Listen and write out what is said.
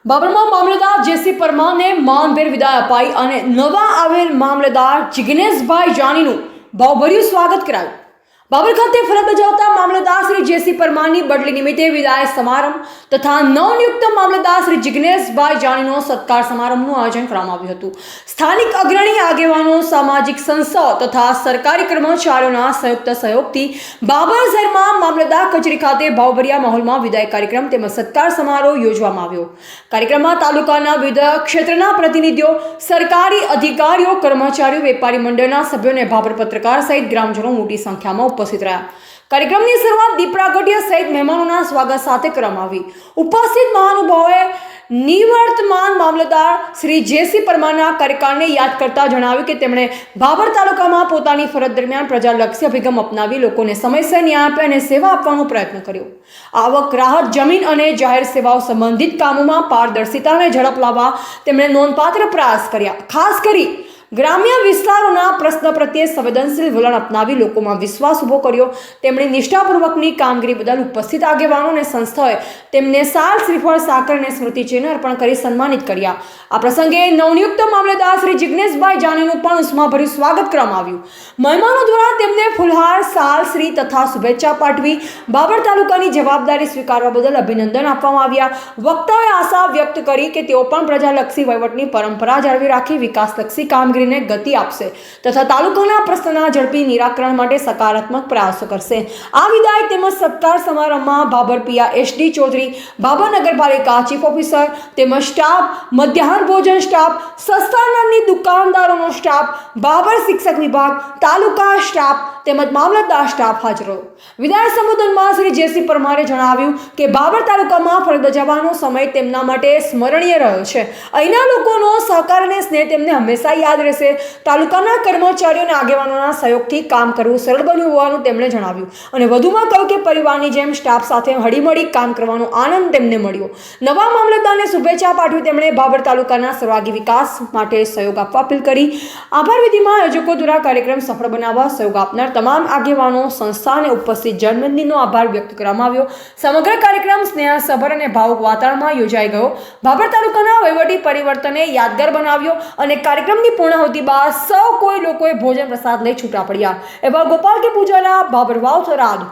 બાબરમાં મામલતદાર જેસી પરમારને માનભેર વિદાય અપાઈ અને નવા આવેલ મામલતદાર જિગ્નેશભાઈ જાનીનું ભાવભર્યું સ્વાગત કરાયું। બાબર ખાતે ફરજ બજાવતા મામલતદાર શ્રી જેસી પરમારની બદલી નિમિત્તે વિદાય સમારંભ તથા નવનિયુક્ત મામલતદાર શ્રી જિગ્નેશભાઈ જાનીનો સત્કાર સમારંભનું આયોજન કરવામાં આવ્યું હતું। સ્થાનિક અગ્રણી આગેવાનો, સામાજિક સંસ્થાઓ તથા સરકારી કર્મચારીઓના સંયુક્ત સહયોગથી બાબર શહેરમાં મામલતદાર કચેરી ખાતે ભાવભર્યા માહોલમાં વિદાય કાર્યક્રમ તેમજ સત્કાર સમારોહ યોજવામાં આવ્યો। કાર્યક્રમમાં તાલુકાના વિવિધ ક્ષેત્રના પ્રતિનિધિઓ, સરકારી અધિકારીઓ, કર્મચારીઓ, વેપારી મંડળના સભ્યો અને બાબર પત્રકાર સહિત ગ્રામજનો મોટી સંખ્યામાં ઉપસ્થિત રહ્યા। કાર્યક્રમની શરૂઆત દીપ પ્રાગટ્ય સહિત મહેમાનોના સ્વાગત સાથે કરવામાં આવી। ઉપસ્થિત મહાનુભાવોએ નિવર્તમાન મામલતદાર શ્રી જેસી પરમારના કાર્યકાળને યાદ કરતા જણાવ્યું કે તેમણે બાબર તાલુકામાં પોતાની ફરજ દરમિયાન પ્રજાલક્ષી અભિગમ અપનાવી લોકોને સમયસર ન્યાય આપે અને સેવા આપવાનો પ્રયત્ન કર્યો। આવક, રાહત, જમીન અને જાહેર સેવાઓ સંબંધિત કામોમાં પારદર્શિતા અને ઝડપ લાવવા તેમણે નોંધપાત્ર પ્રયાસ કર્યા। ખાસ કરી ગ્રામ્ય વિસ્તારોના પ્રશ્ન પ્રત્યે સંવેદનશીલ વલણ અપનાવી લોકોમાં વિશ્વાસ ઊભો કર્યો। તેમણે નિષ્ઠાપૂર્વકની કામગીરી બદલ ઉપસ્થિત આગેવાનો અને સંસ્થાઓએ તેમને સાલ, શ્રીફળ, સાકર અને સ્મૃતિચિહ્ન અર્પણ કરી સન્માનિત કર્યા। આ પ્રસંગે નવનિયુક્ત મામલતદાર શ્રી જિગ્નેશભાઈ જાનીનું પણ ઉષ્માભર્યું સ્વાગત કરવામાં આવ્યું। મહેમાનો દ્વારા તેમને ફુલહાર, સાલ, શ્રી તથા શુભેચ્છા પાઠવી બાબર તાલુકાની જવાબદારી સ્વીકારવા બદલ અભિનંદન આપવામાં આવ્યા। વક્તાઓએ આશા વ્યક્ત કરી કે તેઓ પણ પ્રજાલક્ષી વહીવટની પરંપરા જાળવી રાખી વિકાસલક્ષી કામગીરીને ગતિ આપશે તથા તાલુકાના પ્રશ્નના ઝડપી નિરાકરણ માટે સકારાત્મક પ્રયાસો કરશે। આ વિદાય તેમજ સત્કાર સમારંભમાં બાબર પીઆ એસડી ચૌધરી, બાબર નગરપાલિકા ચીફ ઓફિસર તેમજ સ્ટાફ, મધ્યાહન ભોજન સ્ટાફ, સસ્તાનાની દુકાનદારોનો સ્ટાફ, બાબર શિક્ષક વિભાગ, તાલુકા સ્ટાફ તેમજ મામલતદાર સ્ટાફ હાજર રહ્યો। વિદાય સંબોધનમાં શ્રી જેસી પરમારે જણાવ્યું કે બાબર તાલુકામાં ફરજ બજાવવાનો સમય તેમના માટે સ્મરણીય રહ્યો છે। અહીંના લોકોનો સહકાર અને સ્નેહ તેમને હંમેશા યાદ રહેશે। તાલુકાના કર્મચારીઓ અને આગેવાનોના સહયોગથી કામ કરવું સરળ બન્યું હોવાનું તેમણે જણાવ્યું અને વધુમાં કહ્યું કે પરિવારની જેમ સ્ટાફ સાથે હળીમળી કામ કરવાનો આનંદ તેમને મળ્યો। નવા મામલતદારને શુભેચ્છા પાઠવી તેમણે બાબર તાલુકાના સર્વાંગી વિકાસ માટે સહયોગ આપવા અપીલ કરી। આભાર વિધિમાં આયોજકો દ્વારા કાર્યક્રમ સફળ બનાવવા સહયોગ આપનાર તમામ આગેવાનો, સંસ્થા અને ઉપસ્થિત જનમેદનીનો આભાર વ્યક્ત કરવામાં આવ્યો। સમગ્ર કાર્યક્રમ સ્નેહસભર અને ભાવુક વાતાવરણમાં યોજાઈ ગયો। બાબર તાલુકાના વહીવટી પરિવર્તને યાદગાર બનાવ્યો અને કાર્યક્રમની પૂર્ણાહુતિ બાદ સૌ કોઈ લોકોએ ભોજન પ્રસાદ લઈ છૂટા પડ્યા। એવા ગોપાલ કે પૂજાના બાબર વાવ થરાદ।